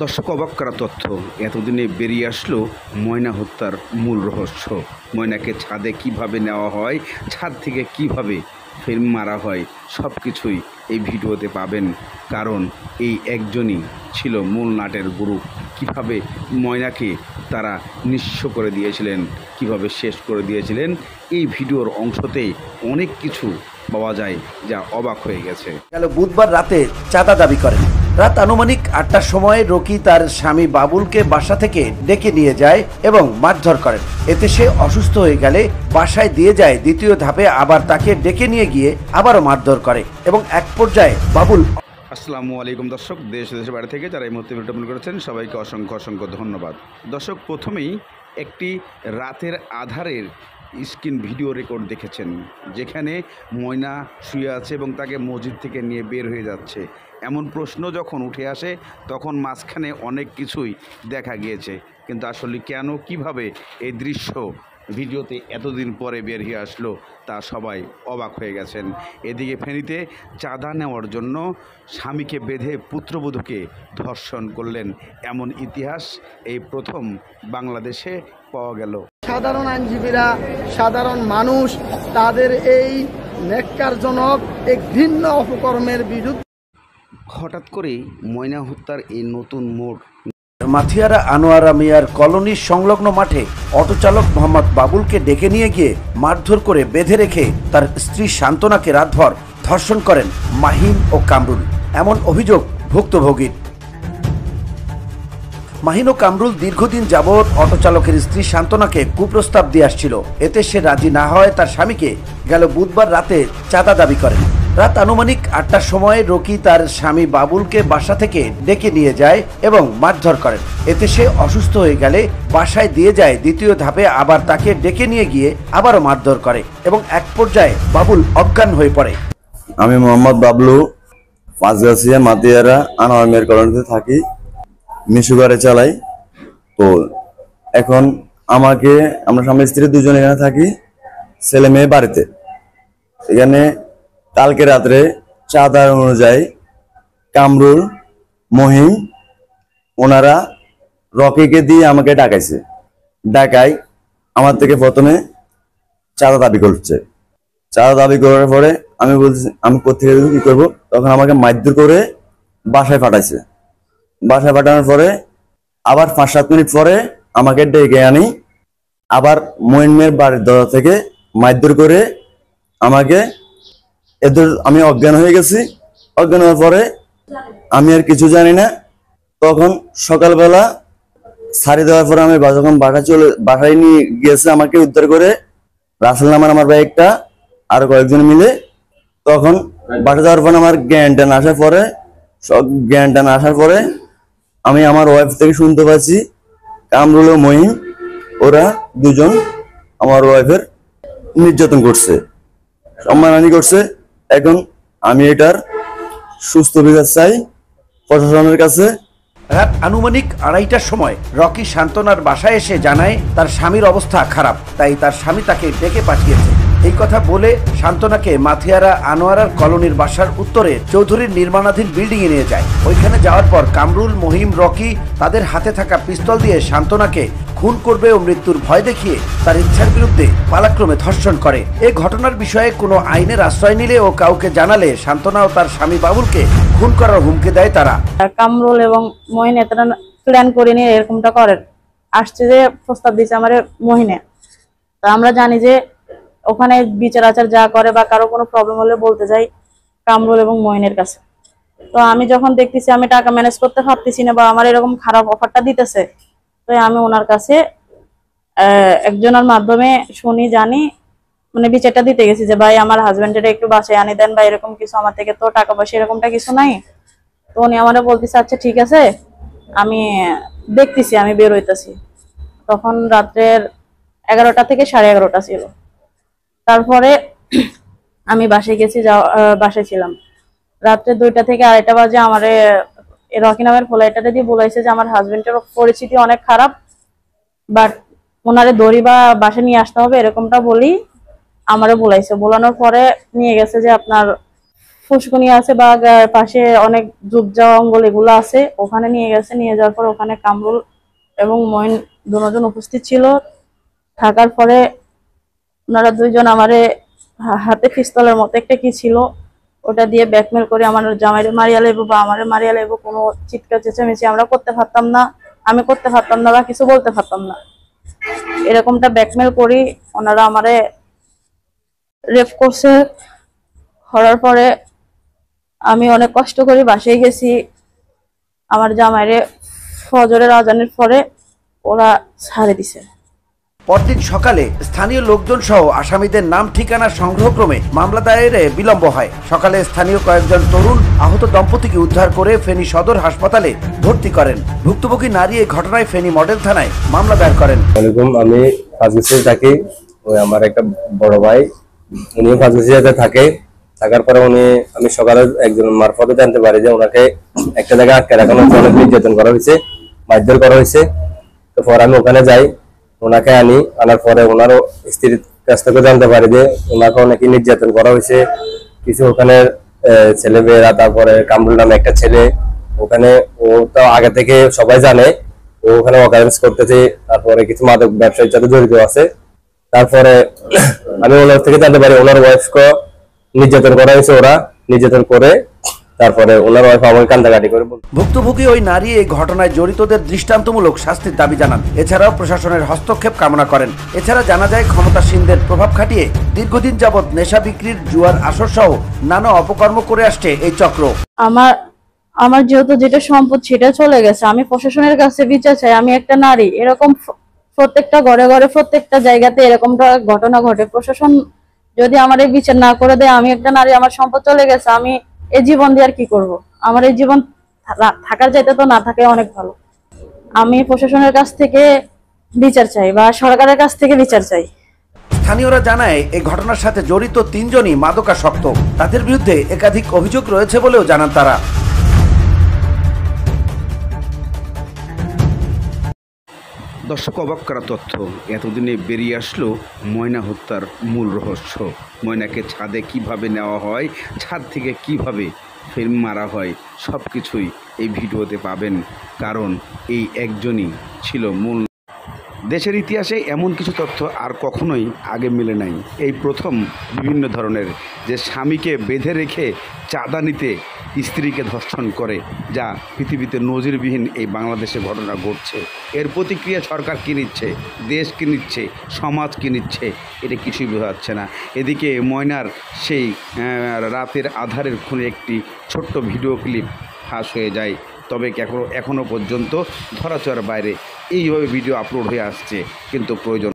দর্শক অবাক করা তথ্য এতদিনে বেরিয়ে আসলো ময়না হত্যার মূল রহস্য। ময়নাকে ছাদে কিভাবে নেওয়া হয়, ছাদ থেকে কিভাবে ফের মারা হয়, সব কিছুই এই ভিডিওতে পাবেন। কারণ এই একজনই ছিল মূল নাটের গুরু। কিভাবে ময়নাকে তারা নিঃস্ব করে দিয়েছিলেন, কিভাবে শেষ করে দিয়েছিলেন, এই ভিডিওর অংশতেই অনেক কিছু পাওয়া যায় যা অবাক হয়ে গেছে। গেল বুধবার রাতে চাঁদা দাবি করেন। রাত আনুমানিক ৮টার সময় রকি তার স্বামী বাবুলকে বাসা থেকে ডেকে নিয়ে যায় এবং মারধর করেন। এতে সে অসুস্থ হয়ে গেলে বাসায় দিয়ে যায়। দ্বিতীয় ধাপে আবার তাকে ডেকে নিয়ে গিয়ে আবারও মারধর করে এবং এক পর্যায়ে বাবুল। আসসালামু আলাইকুম দর্শক, দেশ দেশের বাইরে থেকে যারা এই মুহূর্তে ভিডিও করেছেন সবাইকে অসংখ্য অসংখ্য ধন্যবাদ। দর্শক, প্রথমেই একটি রাতের আধারের স্ক্রিন ভিডিও রেকর্ড দেখেছেন, যেখানে ময়না শুয়ে আছে এবং তাকে মসজিদ থেকে নিয়ে বের হয়ে যাচ্ছে। এমন প্রশ্ন যখন উঠে আসে তখন মাঝখানে অনেক কিছুই দেখা গিয়েছে, কিন্তু আসলে কেন কিভাবে এই দৃশ্য ভিডিওতে এতদিন পরে বের হয়ে আসলো তা সবাই অবাক হয়ে গেছেন। এদিকে ফেনীতে চাঁদা নেওয়ার জন্য স্বামীকে বেঁধে পুত্রবধূকে ধর্ষণ করলেন, এমন ইতিহাস এই প্রথম বাংলাদেশে পাওয়া গেল। সাধারণ আইনজীবীরা, সাধারণ মানুষ তাদের এই ন্যাক্কারজনক এক ঘৃণ্য অপকর্মের বিরুদ্ধে হঠাৎ করেই ময়না হত্যার এই নতুন মোড়। মাথিয়ারা আনোয়ারা মিয়ার কলোনির সংলগ্ন মাঠে অটোচালক মোহাম্মদ বাবুলকে ডেকে নিয়ে গিয়ে মারধর করে বেঁধে রেখে তার স্ত্রী শান্তনাকে রাতভর ধর্ষণ করেন মাহিন ও কামরুল, এমন অভিযোগ ভুক্তভোগীর। মাহিন ও কামরুল দীর্ঘদিন যাবৎ অটোচালকের স্ত্রী শান্তনাকে কুপ্রস্তাব দিয়ে আসছিল। এতে সে রাজি না হয় তার স্বামীকে গেল বুধবার রাতে চাঁদা দাবি করেন। রাত আনুমানিক ৮টার সময় রকি তার স্বামী বাবুলকে বাসা থেকে ডেকে নিয়ে যায় এবং মারধর করেন। এতে সে অসুস্থ হয়ে গেলে বাসায় দিয়ে যায়। দ্বিতীয় ধাপে আবার তাকে ডেকে নিয়ে গিয়ে আবারও মারধর করে এবং এক পর্যায়ে বাবুল অজ্ঞান হয়ে পড়ে। আমি মোহাম্মদ বাবলু, পাঁচগাছিয়া মাতিয়ারা আনোয়ারা মিয়ার কলোনিতে থাকি, মিশু গাড়ি চালাই। তো এখন আমরা স্বামী স্ত্রী দুজন এখানে থাকি, ছেলে মেয়ে বাড়িতে। এখানে কালকে রাত্রে চাঁদার অনুযায়ী কামরুল, মহিম ওনারা রকিকে দিয়ে আমাকে ডাকাই আমার থেকে প্রথমে চাঁদা দাবি করছে। চাঁদা দাবি করার পরে আমি বলছি আমি কোথেকে কি করবো, তখন আমাকে মারধর করে বাসায় পাঠাইছে। বাসায় পাঠানোর পরে আবার ৫-৭ মিনিট পরে আমাকে ডেকে আনি আবার মহিমের বাড়ির দরজা থেকে মারধর করে আমাকে আমি অজ্ঞান হয়ে গেছি। অজ্ঞান হওয়ার পরে আমি আর কিছু জানি না। তখন সকালবেলা ছাড়ি দেওয়ার পরে আমি যখন বাসায় নিয়ে গিয়েছে, আমাকে উদ্ধার করে রাসেল নামের আমার বাইকটা আর কয়েকজন মিলে। তখন বাসা যাওয়ার পরে আমার জ্ঞান আসার পরে আমি আমার ওয়াইফ থেকে শুনতে পাচ্ছি কামরুল ও মহিম ওরা দুজন আমার ওয়াইফের নির্যাতন করছে, সম্মানহানি করছে। এখন আমি এটার সুস্থ বিচার চাই প্রশাসনের কাছে। রাত আনুমানিক ২:৩০টার সময় রকি শান্তনার বাসায় এসে জানায় তার স্বামীর অবস্থা খারাপ, তাই তার স্বামী তাকে ডেকে পাঠিয়েছে। এই কথা বলে শান্তনাকে মাথিয়ারা আনোয়ারার কলোনির বাসার উত্তরে চৌধুরীর নির্মাণাধীন বিল্ডিং এ নিয়ে যায়। ওইখানে যাওয়ার পর কামরুল, মহিম, রকি তাদের হাতে থাকা পিস্তল দিয়ে শান্তনাকে খুন করবে ও মৃত্যুর ভয় দেখিয়ে তার ইচ্ছার বিরুদ্ধে পালাক্রমে ধর্ষণ করে। এই ঘটনার বিষয়ে কোনো আইনের আশ্রয় নিলে ও কাউকে জানালে শান্তনা ও তার স্বামী বাবুলকে খুন করার হুমকি দেয় তারা। কামরুল এবং মহিন এতটা প্ল্যান করে নিয়ে এরকমটা করেন। আসছে যে প্রস্তাব দিয়েছে আমার মহিনে, তা আমরা জানি যে ওখানে বিচার আচার যা করে বা কারো কোনো প্রবলেম হলে বলতে যাই কামরুল এবং মহিনের কাছে। তো আমি যখন দেখতেছি আমি টাকা ম্যানেজ করতে পারতেছি না বা আমার এরকম খারাপ অফারটা দিতেছে, তো আমি ওনার কাছে একজনের মাধ্যমে জানি মানে বিচারটা দিতে গেছি যে ভাই আমার হাজবেন্ডের একটু বাসায় আনি দেন বা এরকম কিছু, আমার থেকে তো টাকা পয়সা এরকমটা কিছু নাই। তো উনি আমারে বলতেছে আচ্ছা ঠিক আছে আমি দেখতেছি, আমি বের হইতেছি। তখন রাত্রের 11টা থেকে 11:30 ছিল। তারপরে আমি বাসায় গেছি, বাসায় ছিলাম। রাত্রে 2টা থেকে 2:30 বাজে আমারে রকি নামের ফ্লাইটাতে দিয়ে বলাইছে যে আমার হাজবেন্ডের পরিস্থিতি অনেক খারাপ, বাট ওনারে দড়ি বা বাসায় নিয়ে আসতে হবে, এরকমটা বলি আমারে বলাইছে। বলানোর পরে নিয়ে গেছে যে আপনার ফুসকুনি আছে বা পাশে অনেক জঙ্গল এগুলো আছে, ওখানে নিয়ে গেছে। নিয়ে যাওয়ার পর ওখানে কামরুল এবং মইন দুজন উপস্থিত ছিল। থাকার পরে ওনারা দুইজন আমারে হাতে পিস্তলের মতো একটা কি ছিল ওটা দিয়ে ব্যাকমেল করে আমার জামাইরে মারিয়া লেবো বা আমারে মারিয়া লেবো, কোনো চিৎকার চেঁচামেচি আমরা করতে পারতাম না, আমি করতে পারতাম না বা কিছু বলতে পারতাম না। এরকমটা ব্যাকমেল করি ওনারা আমারে রেপ করছে। করার পরে আমি অনেক কষ্ট করে বাসায় গেছি। আমার জামাইরে ফজরের আজানের পরে ওরা ছাড়ে দিছে। পরদিন সকালে স্থানীয় লোকজন সহ আসামিদের নাম ঠিকানা সংগ্রহক্রমে মামলা দায়েরে বিলম্ব হয়। সকালে স্থানীয় কয়েকজন তরুণ আহত দম্পতিকে উদ্ধার করে ফেনী সদর হাসপাতালে ভর্তি করেন। ভুক্তভোগী নারী এই ঘটনায় ফেনী মডেল থানায় মামলা দায়ের করেন। আমি ফাজগুছিতে থাকি, ওই আমার একটা বড় ভাই উনিও ফাজগুছিতে থাকে। থাকার পরে আমি সকালে একজন মারফতে জানতে পারি যে ওনাকে একটা জায়গায় আটকে রাখানোর জন্য নির্যাতন করা হয়েছে, মারধর করা হয়েছে। তো পরে আমি ওখানে যাই, ওনাকে আনার পরে ওনারও স্ত্রীর কাছ থেকে জানতে পারি যে ওনাকে অনেকে নির্যাতন করা হয়েছে। কিছু ওখানে ছেলে মেয়েরা, তারপরে কামরুল নামে একটা ছেলে, ওখানে ও তো আগে থেকে সবাই জানে ও ওখানে অকারেন্স করতেছে। তারপরে কিছু মাদক ব্যবসায়ীর সাথে জড়িত আছে। তারপরে আমি ওনার থেকে জানতে পারি ওনার ওয়াইফকে নির্যাতন করা হয়েছে। ওরা নির্যাতন করে তারপরে ওনার ওয়াইফ আমাকে কান্দাকাটি করে। ভুক্তভোগী ওই নারী এই ঘটনায় জড়িতদের দৃষ্টান্তমূলক শাস্তির দাবি জানান। এছাড়াও প্রশাসনের হস্তক্ষেপ কামনা করেন। এছাড়া জানা যায় ক্ষমতাসীনদের প্রভাব খাটিয়ে দীর্ঘদিন যাবৎ নেশা বিক্রির, জুয়ার আসর সহ নানা অপকর্ম করে আসছে এই চক্র। আমার যেহেতু যেটা সম্পদ সেটা চলে গেছে, আমি প্রশাসনের কাছে বিচার চাই। আমি একটা নারী, এরকম প্রত্যেকটা ঘরে ঘরে প্রত্যেকটা জায়গাতে এরকমটা ঘটনা ঘটে। প্রশাসন যদি আমার এই বিচার না করে দেয়, আমি একটা নারী, আমার সম্পদ চলে গেছে, আমি এই জীবন দিয়ে আর কি করব? আমার এই জীবন থাকার চাইতে তো না থাকে অনেক ভালো। আমি প্রশাসনের কাছ থেকে বিচার চাই বা সরকারের কাছ থেকে বিচার চাই। স্থানীয়রা জানায় এই ঘটনার সাথে জড়িত 3 জনই মাদকাসক্ত। তাদের বিরুদ্ধে একাধিক অভিযোগ রয়েছে বলেও জানান তারা। দর্শক, অবাক করা তথ্য এতদিনে বেরিয়ে আসলো ময়না হত্যার মূল রহস্য। ময়নাকে ছাদে কিভাবে নেওয়া হয়, ছাদ থেকে কিভাবে ফের মারা হয়, সব কিছুই এই ভিডিওতে পাবেন। কারণ এই একজনই ছিল মূল। দেশের ইতিহাসে এমন কিছু তথ্য আর কখনোই আগে মেলে নাই। এই প্রথম বিভিন্ন ধরনের যে স্বামীকে বেঁধে রেখে চাঁদা নিতে স্ত্রীকে ধর্ষণ করে, যা পৃথিবীতে নজিরবিহীন এই বাংলাদেশে ঘটনা ঘটছে। এর প্রতিক্রিয়া সরকার কী নিচ্ছে, দেশ কী নিচ্ছে, সমাজ কী নিচ্ছে, এটা কিছুই বোঝা যাচ্ছে না। এদিকে ময়নার সেই রাতের আধারের খুনে একটি ছোট্ট ভিডিও ক্লিপ ফাঁস হয়ে যায়। তবে এখনও পর্যন্ত ধরাছোঁয়ার বাইরে এইভাবে ভিডিও আপলোড হয়ে আসছে, কিন্তু প্রয়োজন